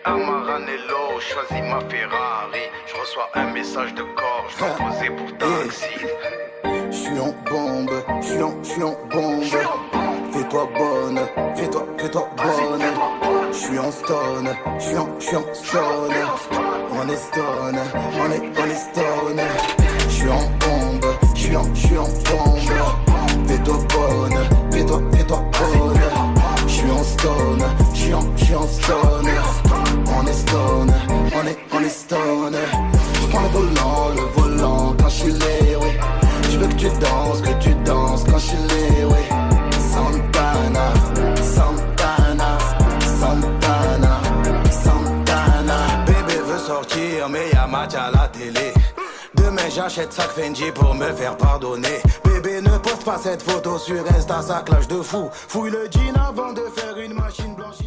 à Maranello, choisis ma Ferrari. Je reçois un message de corps, je dois poser pour taxi. J'suis en bombe, j'suis en bombe. Fais-toi bonne, fais-toi bonne. J'suis en stone, j'suis en stone. On est stone, on est stone. J'suis en bombe, j'suis en bombe. Fais-toi bonne, fais-toi bonne. J'suis en stone, j'suis en stone. On est stone, on est stone. J'prends le volant quand j'suis lé, oui. J'veux que tu danses quand j'suis lé, oui. Santana, Santana, Santana, Santana. Bébé veut sortir mais y'a match à la télé. Demain j'achète sac Fendi pour me faire pardonner. Bébé ne poste pas cette photo sur Insta, ça clash de fou. Fouille le jean avant de faire une machine blanche.